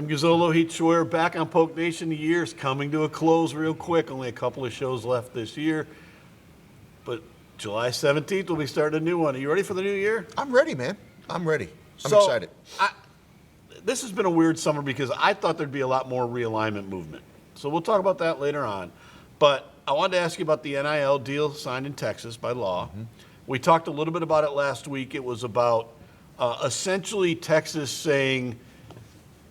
Jim Gazzolo, Heath, Schroyer, back on Poke Nation. The year's coming to a close real quick. Only a couple of shows left this year. But July 17th, we'll be starting a new one. Are you ready for the new year? I'm ready, man. I'm ready. I'm excited. This has been a weird summer because I thought there'd be a lot more realignment movement. So we'll talk about that later on. But I wanted to ask you about the NIL deal signed in Texas by law. Mm-hmm. We talked a little bit about it last week. It was about essentially Texas saying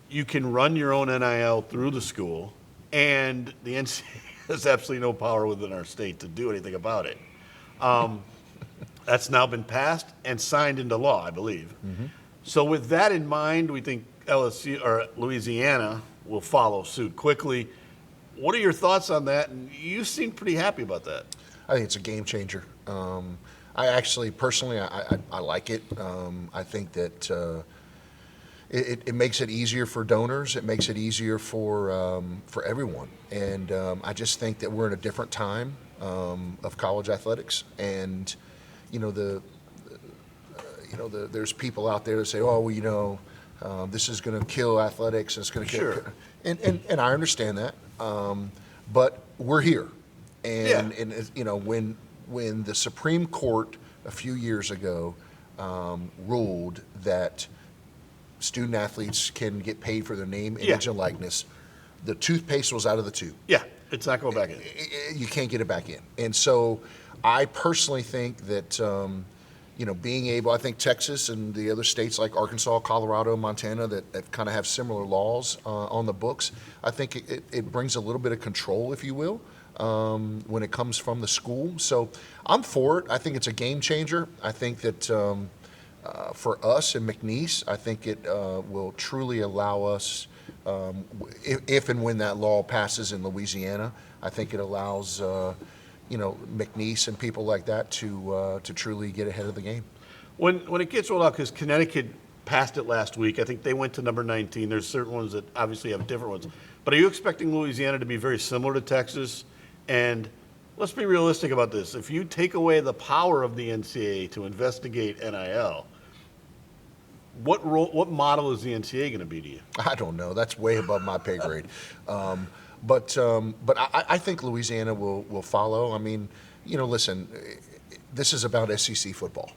you can run your own NIL through the school, and the NCAA has absolutely no power within our state to do anything about it. That's now been passed and signed into law, I believe. Mm-hmm. So with that in mind, we think LSU or Louisiana will follow suit quickly. What are your thoughts on that? And you seem pretty happy about that. I think it's a game changer. I actually, personally, I like it. I think that it makes it easier for donors. It makes it easier for everyone. And I just think that we're in a different time of college athletics. And there's people out there that say, oh, well, this is going to kill athletics. And it's going to kill. Sure. And I understand that. But we're here. And, yeah. And when the Supreme Court a few years ago ruled that student athletes can get paid for their name, image, and likeness, the toothpaste was out of the tube. Yeah, it's not going back in. You can't get it back in. And so I personally think that, being able, I think Texas and the other states like Arkansas, Colorado, Montana that kind of have similar laws on the books, I think it brings a little bit of control, if you will, when it comes from the school. So I'm for it. I think it's a game changer. I think that for us in McNeese, I think it will truly allow us, if and when that law passes in Louisiana, I think it allows McNeese and people like that to truly get ahead of the game. When it gets rolled out, because Connecticut passed it last week, I think they went to number 19. There's certain ones that obviously have different ones. But are you expecting Louisiana to be very similar to Texas? And let's be realistic about this. If you take away the power of the NCAA to investigate NIL, what model is the NCAA going to be to you? I don't know. That's way above my pay grade. But I think Louisiana will follow. I mean, listen, this is about SEC football.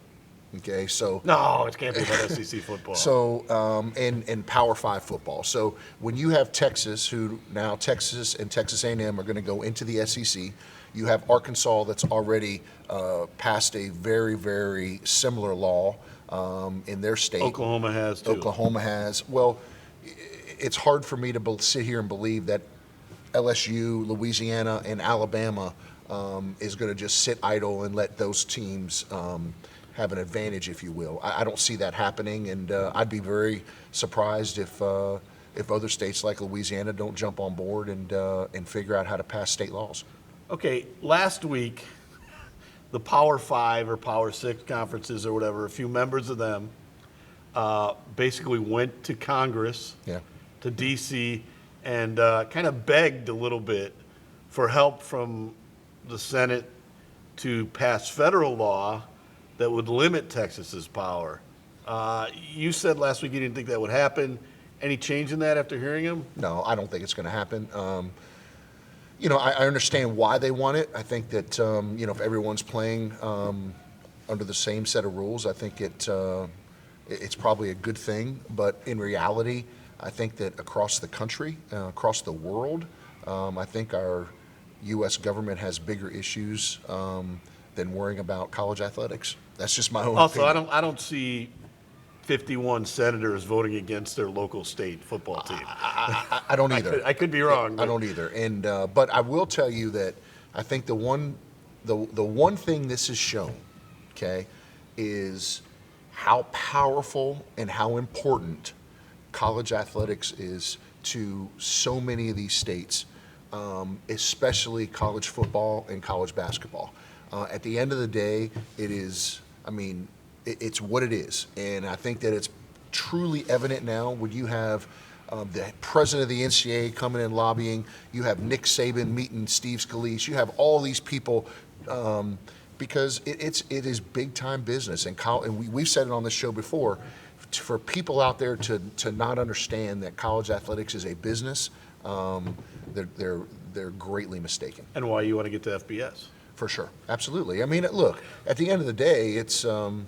Okay, so no, it can't be about SEC football. So and Power 5 football. So when you have Texas, who now Texas and Texas A&M are going to go into the SEC, you have Arkansas that's already passed a very, very similar law in their state. Oklahoma has too. Oklahoma has. Well, it's hard for me to sit here and believe that LSU, Louisiana, and Alabama is going to just sit idle and let those teams have an advantage, if you will. I don't see that happening, and I'd be very surprised if other states like Louisiana don't jump on board and figure out how to pass state laws. Okay, last week, the Power 5 or Power 6 conferences or whatever, a few members of them basically went to Congress, to D.C., and kind of begged a little bit for help from the Senate to pass federal law that would limit Texas's power. You said last week you didn't think that would happen. Any change in that after hearing him? No, I don't think it's going to happen. I understand why they want it. I think that, if everyone's playing under the same set of rules, I think it's probably a good thing. But in reality, I think that across the country, across the world, I think our U.S. government has bigger issues than worrying about college athletics. That's just my own opinion. Also, I don't see 51 senators voting against their local state football team. I don't either. I could be wrong. I don't either. And but I will tell you that I think the one thing this has shown, okay, is how powerful and how important college athletics is to so many of these states, especially college football and college basketball. At the end of the day, it's what it is. And I think that it's truly evident now when you have the president of the NCAA coming in lobbying, you have Nick Saban meeting Steve Scalise, you have all these people because it is big time business. And we've said it on this show before, for people out there to not understand that college athletics is a business, they're greatly mistaken. And why you want to get to FBS. For sure, absolutely. I mean, look, at the end of the day, it's you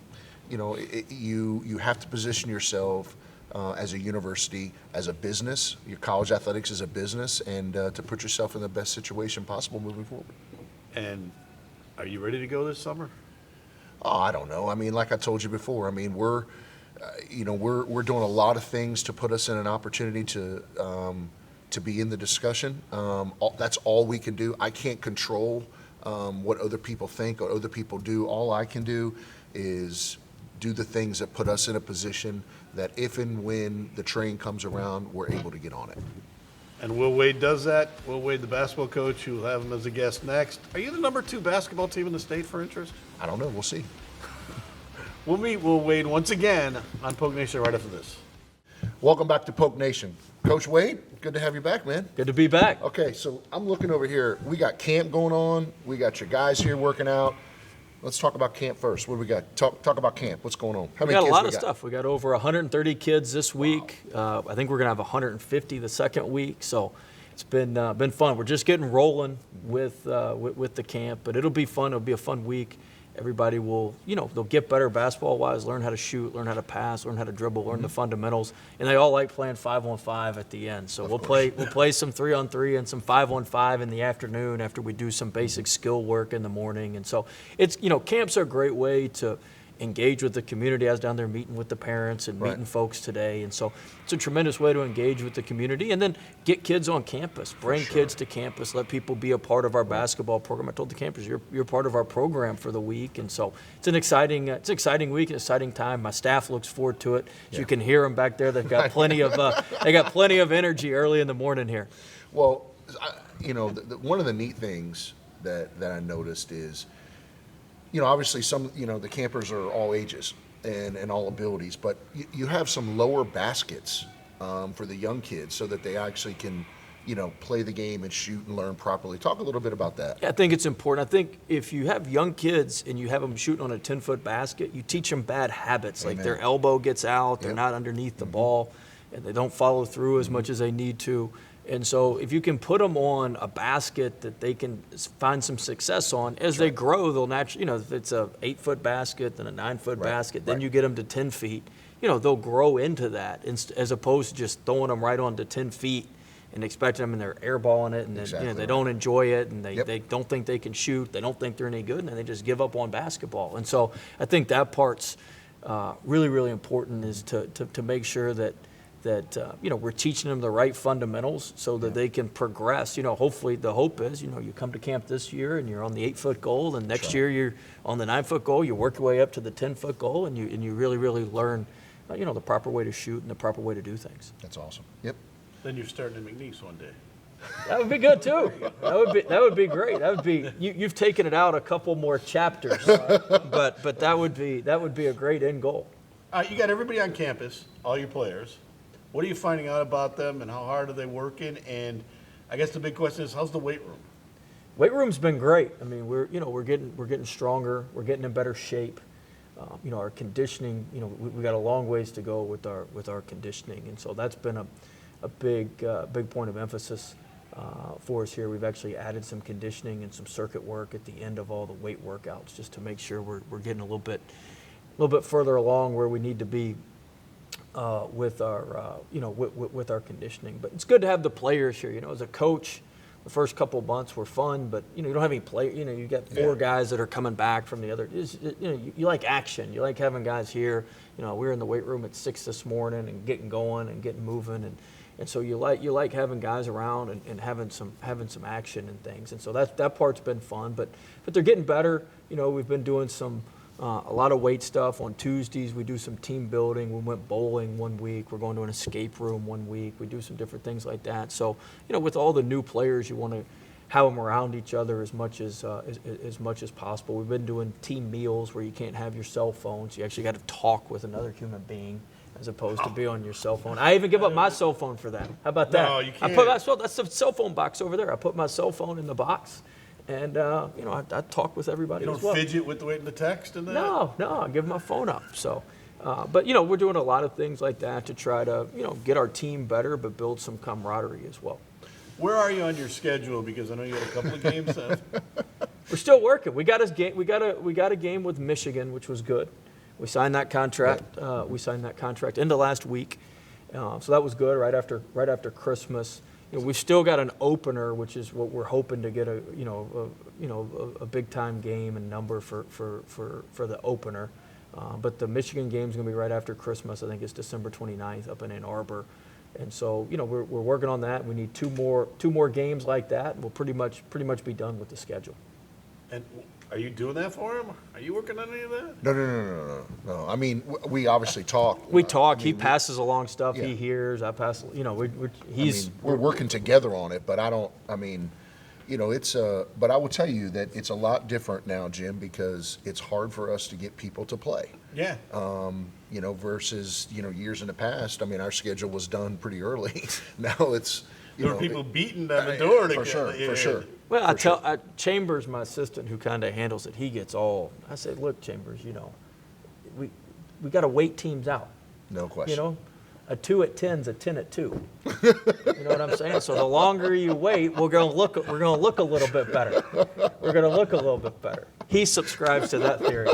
have to position yourself as a university, as a business. Your college athletics is a business, and to put yourself in the best situation possible moving forward. And are you ready to go this summer? Oh, I don't know. I mean, like I told you before, I mean, we're doing a lot of things to put us in an opportunity to be in the discussion. That's all we can do. I can't control what other people think or other people do. All I can do is do the things that put us in a position that if and when the train comes around, we're able to get on it. And Will Wade does that. Will Wade, the basketball coach, who will have him as a guest next. Are you the number 2 basketball team in the state for interest? I don't know. We'll see. We'll meet Will Wade once again on Poke Nation right after this. Welcome back to Poke Nation. Coach Wade, good to have you back, man. Good to be back. Okay, so I'm looking over here. We got camp going on. We got your guys here working out. Let's talk about camp first. What do we got? Talk about camp. What's going on? We got a lot of stuff. We got over 130 kids this week. Wow. I think we're going to have 150 the second week. So it's been fun. We're just getting rolling with the camp, but it'll be fun. It'll be a fun week. Everybody will, they'll get better basketball-wise, learn how to shoot, learn how to pass, learn how to dribble, learn the fundamentals, and they all like playing 5-on-5 at the end. So we'll play some 3-on-3 and some 5-on-5 in the afternoon after we do some basic skill work in the morning. And so it's, camps are a great way to engage with the community. I was down there meeting with the parents and meeting folks today. And so it's a tremendous way to engage with the community and then get kids on campus, bring kids to campus, let people be a part of our basketball program. I told the campus, you're part of our program for the week. And so it's an exciting week, an exciting time. My staff looks forward to it. As you can hear them back there. They've got plenty of, energy early in the morning here. Well, one of the neat things that I noticed is, obviously the campers are all ages and all abilities, but you have some lower baskets for the young kids so that they actually can, play the game and shoot and learn properly. Talk a little bit about that. Yeah, I think it's important. I think if you have young kids and you have them shooting on a 10-foot basket, you teach them bad habits. Amen. Like their elbow gets out, they're not underneath the ball, and they don't follow through as much as they need to. And so if you can put them on a basket that they can find some success on, as they grow, they'll naturally, if it's a 8-foot basket and a 9-foot basket, then you get them to 10 feet, they'll grow into that as opposed to just throwing them right onto 10 feet and expecting them and they're airballing it and then, they don't enjoy it and they don't think they can shoot, they don't think they're any good, and then they just give up on basketball. And so I think that part's really, really important is to make sure that we're teaching them the right fundamentals so that they can progress. Hopefully the hope is, you come to camp this year and you're on the 8-foot goal, and next year you're on the 9-foot goal, you work your way up to the 10-foot goal, and you really, really learn, the proper way to shoot and the proper way to do things. That's awesome. Yep. Then you're starting in McNeese one day. That would be good too. That would be great. That would be you've taken it out a couple more chapters, but that would be a great end goal. You got everybody on campus, all your players. What are you finding out about them, and how hard are they working? And I guess the big question is, how's the weight room? Weight room's been great. I mean, we're getting stronger. We're getting in better shape. Our conditioning. We got a long ways to go with our conditioning, and so that's been a big point of emphasis for us here. We've actually added some conditioning and some circuit work at the end of all the weight workouts, just to make sure we're getting a little bit further along where we need to be. With our conditioning, but it's good to have the players here. As a coach, the first couple of months were fun, but you don't have any play. You got 4 guys that are coming back from the other. You like action. You like having guys here. We were in the weight room at 6 this morning and getting going and getting moving, and so you like having guys around and having some action and things. And so that part's been fun, but they're getting better. We've been doing a lot of weight stuff. On Tuesdays, we do some team building. We went bowling one week. We're going to an escape room one week. We do some different things like that. So, with all the new players, you want to have them around each other as much as possible. We've been doing team meals where you can't have your cell phones. You actually got to talk with another human being as opposed to be on your cell phone. I even give up my cell phone for that. How about that? No, you can't. That's the cell phone box over there. I put my cell phone in the box. And, I talk with everybody as well. You don't fidget with waiting to text and that? No, I give my phone up. So But, we're doing a lot of things like that to try to, get our team better, but build some camaraderie as well. Where are you on your schedule? Because I know you had a couple of games. We're still working. We got a game with Michigan, which was good. We signed that contract. Into last week, so that was good. Right after Christmas, we've still got an opener, which is what we're hoping to get a big time game and number for the opener. But the Michigan game is going to be right after Christmas. I think it's December 29th up in Ann Arbor. And so, we're working on that. We need two more games like that, and we'll pretty much be done with the schedule. And are you doing that for him? Are you working on any of that? No. I mean, we obviously talk. We talk. He passes along stuff. Yeah. He hears. I pass. We're working together on it, but I don't. I mean, it's but I will tell you that it's a lot different now, Jim, because it's hard for us to get people to play. Yeah. Versus years in the past. I mean, our schedule was done pretty early. Now it's there were people beating on the door for sure. Well, Chambers, my assistant, who kind of handles it, he gets all. I say, look, Chambers, we got to wait teams out. No question. A 2 at 10's a 10 at 2. You know what I'm saying? So the longer you wait, we're gonna look a little bit better. We're gonna look a little bit better. He subscribes to that theory.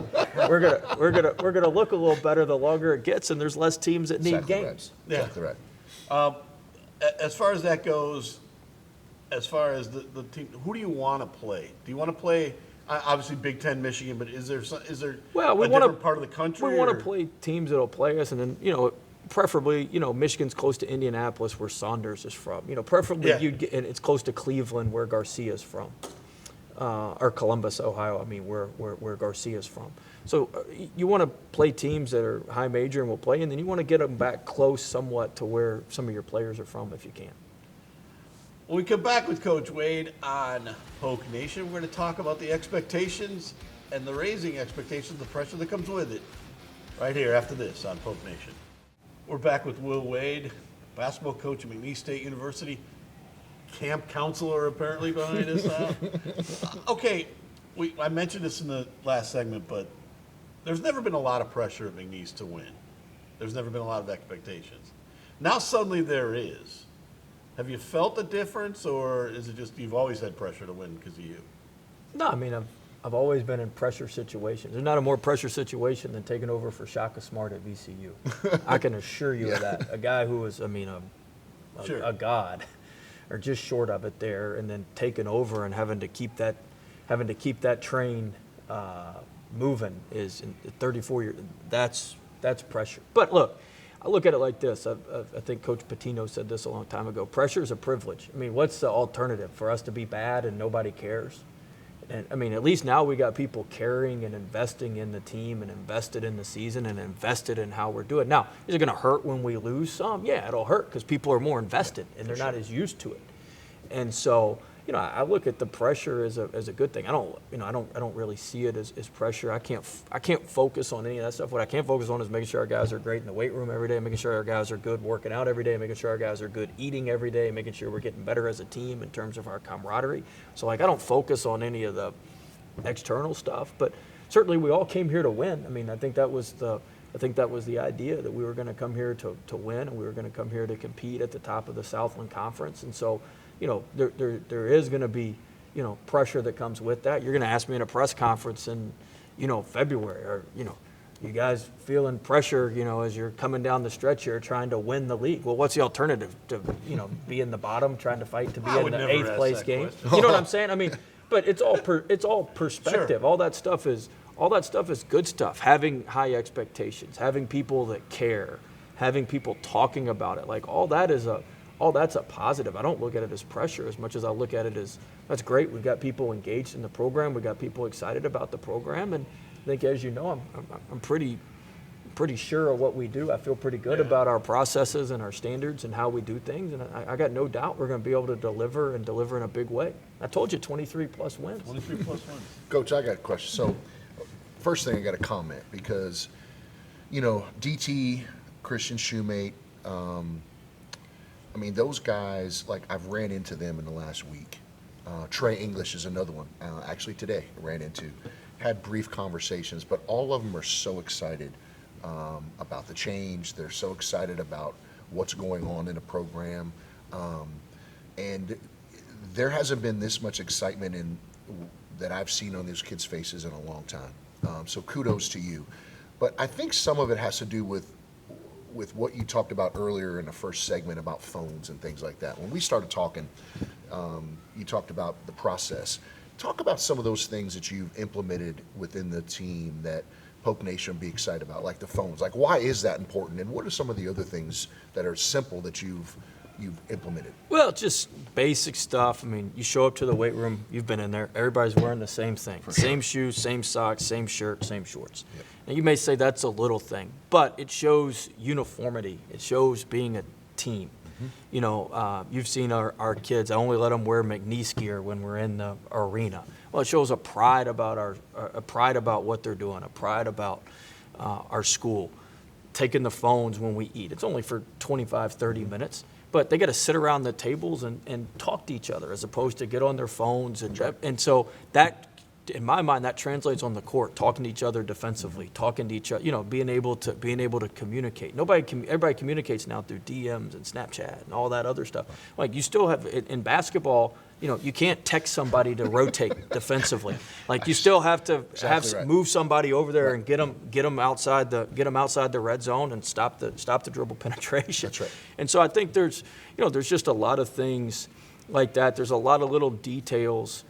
We're gonna look a little better the longer it gets, and there's less teams that need games. Right. Yeah. Exactly right. As far as that goes, as far as the team, who do you want to play? Do you want to play? Obviously, Big Ten, Michigan, but is there a different part of the country? We want to play teams that'll play us, and then preferably, Michigan's close to Indianapolis, where Saunders is from. Preferably and it's close to Cleveland, where Garcia's from, or Columbus, Ohio. I mean, where Garcia's from. So you want to play teams that are high major and will play, and then you want to get them back close somewhat to where some of your players are from, if you can. When we come back with Coach Wade on Polk Nation, we're going to talk about the expectations and the raising expectations, the pressure that comes with it, right here after this on Polk Nation. We're back with Will Wade, basketball coach at McNeese State University, camp counselor apparently behind us. Okay, I mentioned this in the last segment, but there's never been a lot of pressure at McNeese to win. There's never been a lot of expectations. Now suddenly there is. Have you felt the difference, or is it just you've always had pressure to win because of you? No, I mean, I've always been in pressure situations. There's not a more pressure situation than taking over for Shaka Smart at VCU. I can assure you of that. A guy who was, a god, or just short of it there, and then taking over and having to keep that train moving is in 34 years. That's pressure. But look, I look at it like this. I think Coach Patino said this a long time ago. Pressure is a privilege. I mean, what's the alternative? For us to be bad and nobody cares? And I mean, at least now we got people caring and investing in the team and invested in the season and invested in how we're doing. Now, is it going to hurt when we lose some? Yeah, it'll hurt because people are more invested and they're not as used to it. And so, I look at the pressure as a good thing. I don't really see it as pressure. I can't focus on any of that stuff. What I can focus on is making sure our guys are great in the weight room every day, making sure our guys are good working out every day, making sure our guys are good eating every day, making sure we're getting better as a team in terms of our camaraderie. So I don't focus on any of the external stuff, but certainly we all came here to win. I mean, I think that was the idea, that we were going to come here to win, and we were going to come here to compete at the top of the Southland Conference. And so, there is going to be, pressure that comes with that. You're going to ask me in a press conference in, February, or, you guys feeling pressure, as you're coming down the stretch here trying to win the league. Well, what's the alternative? To, be in the bottom, trying to fight to be in the 8th place game? Question. You know what I'm saying? I mean, but it's all perspective. Sure. All that stuff is good stuff. Having high expectations, having people that care, having people talking about it, like all that's a positive. I don't look at it as pressure as much as I look at it as, that's great. We've got people engaged in the program. We've got people excited about the program. And I think, as you know, I'm pretty sure of what we do. I feel pretty good about our processes and our standards and how we do things. And I got no doubt we're going to be able to deliver in a big way. I told you 23-plus wins. 23-plus wins. Coach, I got a question. So first thing, I got a comment because, DT, Christian Shoemate, those guys, like, I've ran into them in the last week. Trey English is another one. Actually today I ran into. Had brief conversations, but all of them are so excited about the change. They're so excited about what's going on in the program. And there hasn't been this much excitement that I've seen on those kids' faces in a long time. So kudos to you. But I think some of it has to do with what you talked about earlier in the first segment about phones and things like that. When we started talking, you talked about the process. Talk about some of those things that you've implemented within the team that Polk Nation would be excited about, like the phones. Like, why is that important? And what are some of the other things that are simple that you've implemented? Well, just basic stuff. I mean, you show up to the weight room, you've been in there, everybody's wearing the same thing. Same shoes, same socks, same shirt, same shorts. Yep. Now, you may say that's a little thing, but it shows uniformity. It shows being a team. You know, you've seen our kids. I only let them wear McNeese gear when we're in the arena. Well, it shows a pride about a pride about what they're doing, a pride about our school. Taking the phones when we eat. It's only for 25, 30 minutes, but they got to sit around the tables and talk to each other as opposed to get on their phones. And so that, in my mind, that translates on the court, talking to each other defensively, talking to each other, you know, being able to communicate. Everybody communicates now through DMs and Snapchat and all that other stuff. Like, you still have, in basketball, you know, you can't text somebody to rotate defensively. Like, you still have to move somebody over there and get them outside the red zone and stop the dribble penetration. That's right. And so I think there's just a lot of things like that. There's a lot of little details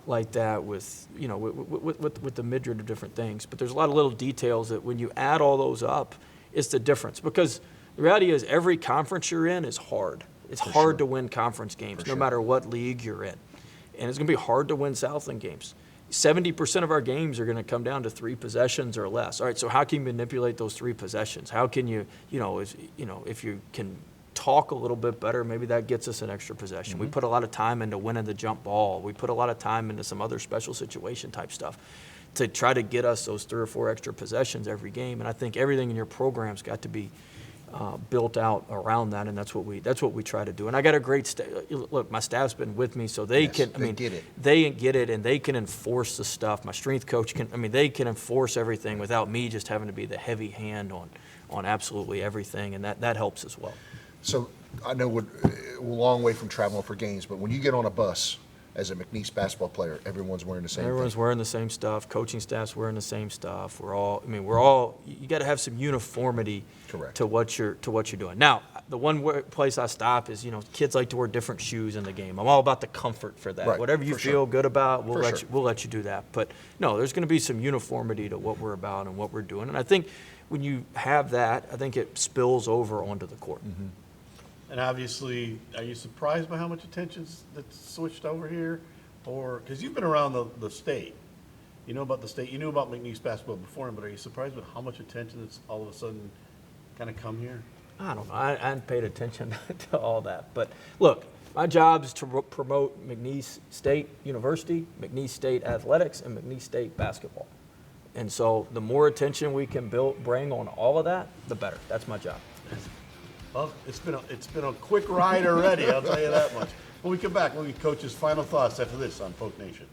like that with the myriad of different things. But there's a lot of little details that when you add all those up, it's the difference. Because the reality is every conference you're in is hard. It's hard to win conference games, no matter what league you're in. And it's going to be hard to win Southland games. 70% of our games are going to come down to 3 possessions or less. All right, so how can you manipulate those 3 possessions? How can if you can talk a little bit better, maybe that gets us an extra possession. We put a lot of time into winning the jump ball. We put a lot of time into some other special situation type stuff to try to get us those 3 or 4 extra possessions every game. And I think everything in your program's got to be built out around that, and that's what we try to do. And I got a great look. My staff's been with me, so they get it. They get it, and they can enforce the stuff. My strength coach they can enforce everything without me just having to be the heavy hand on absolutely everything, and that helps as well. So I know we're a long way from traveling for games, but when you get on a bus as a McNeese basketball player, everyone's wearing the same thing. Everyone's wearing the same stuff. Coaching staff's wearing the same stuff. We're all. You got to have some uniformity to what you're doing. Now, the one place I stop is, kids like to wear different shoes in the game. I'm all about the comfort for that. Right, Whatever you feel good about, we'll let you do that. But no, there's going to be some uniformity to what we're about and what we're doing. And I think when you have that, I think it spills over onto the court. Mm-hmm. And obviously, are you surprised by how much attention's that's switched over here? Or, because you've been around the state. You know about the state. You knew about McNeese basketball before, but are you surprised with how much attention that's all of a sudden kind of come here? I don't know. I hadn't paid attention to all that. But look, my job is to promote McNeese State University, McNeese State athletics, and McNeese State basketball. And so the more attention we can bring on all of that, the better. That's my job. Well, it's been a quick ride already, I'll tell you that much. When we come back, we'll get Coach's final thoughts after this on Polk Nation.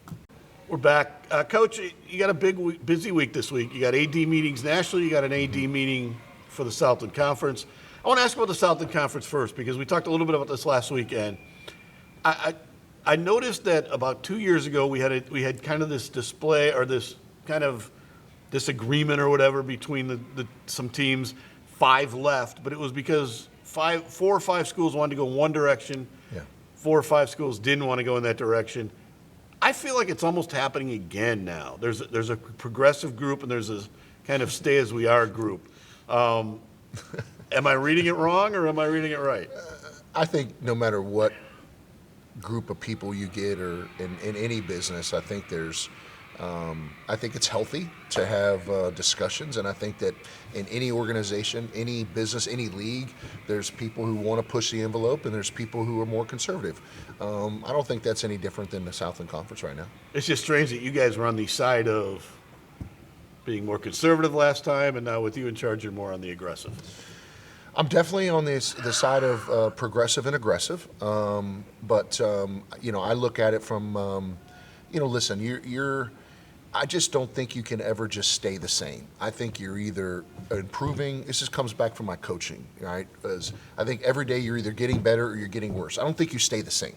We're back. Coach, you got a busy week this week. You got AD meetings nationally. You got an AD meeting for the Southland Conference. I want to ask about the Southland Conference first because we talked a little bit about this last weekend. I noticed that about 2 years ago we had kind of this display or this kind of disagreement or whatever between some teams. 5 left, but it was because 4 or 5 schools wanted to go one direction. Yeah. 4 or 5 schools didn't want to go in that direction. I feel like it's almost happening again now. There's a progressive group and there's a kind of stay as we are group. Am I reading it wrong or am I reading it right? I think no matter what group of people you get or in any business, I think I think it's healthy to have discussions, and I think that in any organization, any business, any league, there's people who want to push the envelope, and there's people who are more conservative. I don't think that's any different than the Southland Conference right now. It's just strange that you guys were on the side of being more conservative last time, and now with you in charge, you're more on the aggressive. I'm definitely on the side of progressive and aggressive, but I look at it from, listen, I just don't think you can ever just stay the same. I think you're either improving. This just comes back from my coaching, right? As I think every day you're either getting better or you're getting worse. I don't think you stay the same.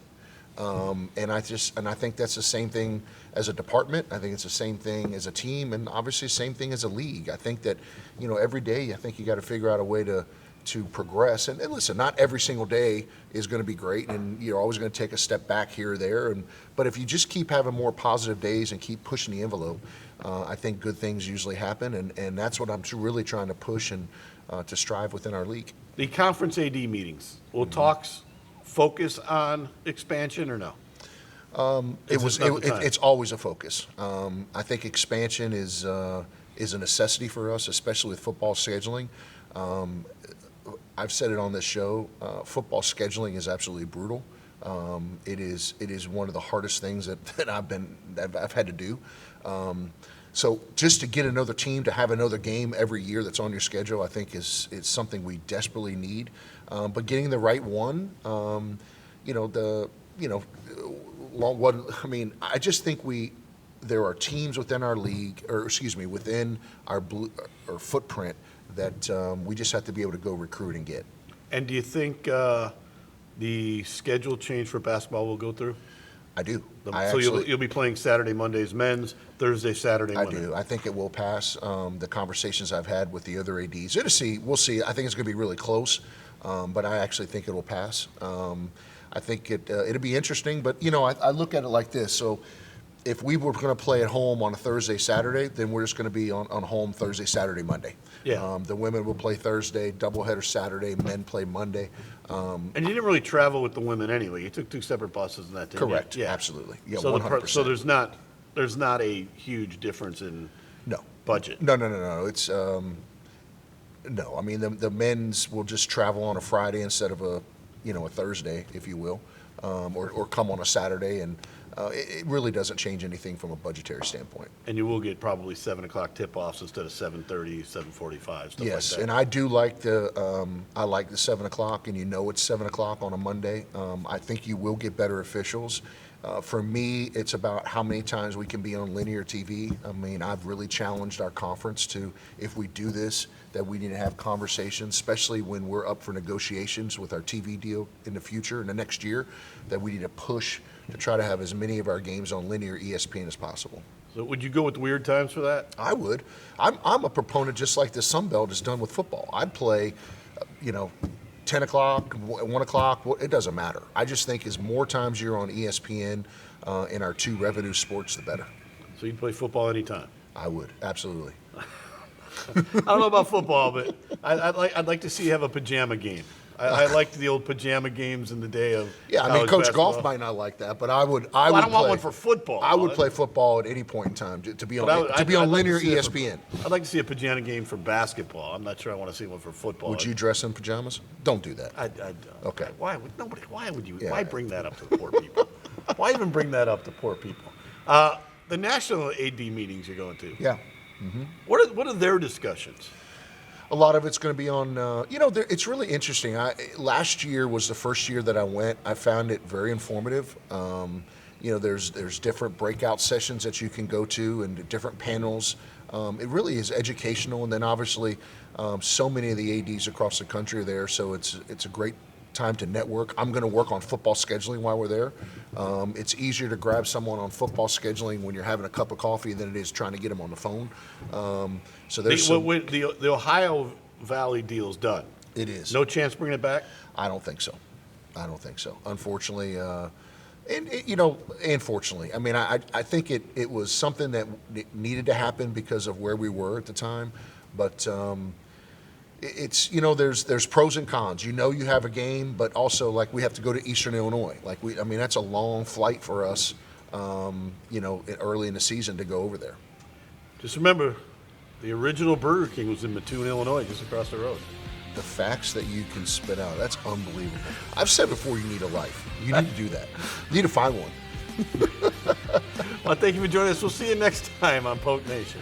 And I think that's the same thing as a department. I think it's the same thing as a team, and obviously the same thing as a league. I think that, every day I think you got to figure out a way to progress. And listen, not every single day is going to be great, and you're always going to take a step back here or there. But if you just keep having more positive days and keep pushing the envelope, I think good things usually happen, and that's what I'm really trying to push and to strive within our league. The conference AD meetings, will talks focus on expansion or no? It's always a focus. I think expansion is a necessity for us, especially with football scheduling. I've said it on this show. Football scheduling is absolutely brutal. It is one of the hardest things that I've had to do. So just to get another team to have another game every year that's on your schedule, I think is something we desperately need. But getting the right one, I just think there are teams within our league, within our footprint that we just have to be able to go recruit and get. And do you think the schedule change for basketball will go through? I do. You'll be playing Saturday, Mondays men's, Thursday, Saturday, Monday. I do. I think it will pass. The conversations I've had with the other ADs, we'll see. I think it's going to be really close, but I actually think it will pass. I think it'll be interesting, but I look at it like this. So if we were going to play at home on a Thursday, Saturday, then we're just going to be on home Thursday, Saturday, Monday. Yeah. The women will play Thursday, doubleheader Saturday, men play Monday. And you didn't really travel with the women anyway. You took 2 separate buses in that day. Correct. Yeah. Absolutely. Yeah, so 100%. So there's not a huge difference in budget. No. It's no. I mean, the men's will just travel on a Friday instead of a Thursday, if you will, or come on a Saturday, and it really doesn't change anything from a budgetary standpoint. And you will get probably 7 o'clock tip-offs instead of 7:30, 7:45, stuff Yes, like that. and I do like the 7 o'clock, and it's 7 o'clock on a Monday. I think you will get better officials. For me, it's about how many times we can be on linear TV. I mean, I've really challenged our conference to, if we do this, that we need to have conversations, especially when we're up for negotiations with our TV deal in the future, in the next year, that we need to push to try to have as many of our games on linear ESPN as possible. So would you go with weird times for that? I would. I'm a proponent, just like the Sun Belt is done with football. I'd play, 10 o'clock, 1 o'clock, it doesn't matter. I just think as more times you're on ESPN in our 2 revenue sports, the better. So you'd play football anytime? I would, absolutely. I don't know about football, but I'd like to see you have a pajama game. I liked the old pajama games in the day of Coach basketball. Golf might not like that, but I would. I don't want one for football. I would play football at any point in time to be on linear ESPN. I'd like to see a pajama game for basketball. I'm not sure I want to see one for football. Would you dress in pajamas? Don't do that. I don't. Okay. Why would you? Yeah. Why bring that up to the poor people? Why even bring that up to poor people? The national AD meetings you're going to. Yeah. What are their discussions? A lot of it's going to be on, it's really interesting. Last year was the first year that I went. I found it very informative. There's different breakout sessions that you can go to and different panels. It really is educational. And then obviously so many of the ADs across the country are there. So it's a great time to network. I'm going to work on football scheduling while we're there. It's easier to grab someone on football scheduling when you're having a cup of coffee than it is trying to get them on the phone. So there's the Ohio Valley deal's done. It is. No chance bringing it back? I don't think so. Unfortunately, unfortunately. I mean, I think it was something that needed to happen because of where we were at the time, but it's there's pros and cons. You have a game, but also like we have to go to Eastern Illinois. That's a long flight for us. Early in the season to go over there. Just remember, the original Burger King was in Mattoon, Illinois, just across the road. The facts that you can spit out, that's unbelievable. I've said before, you need a life. You need to do that. You need to find one. Well, thank you for joining us. We'll see you next time on Poke Nation.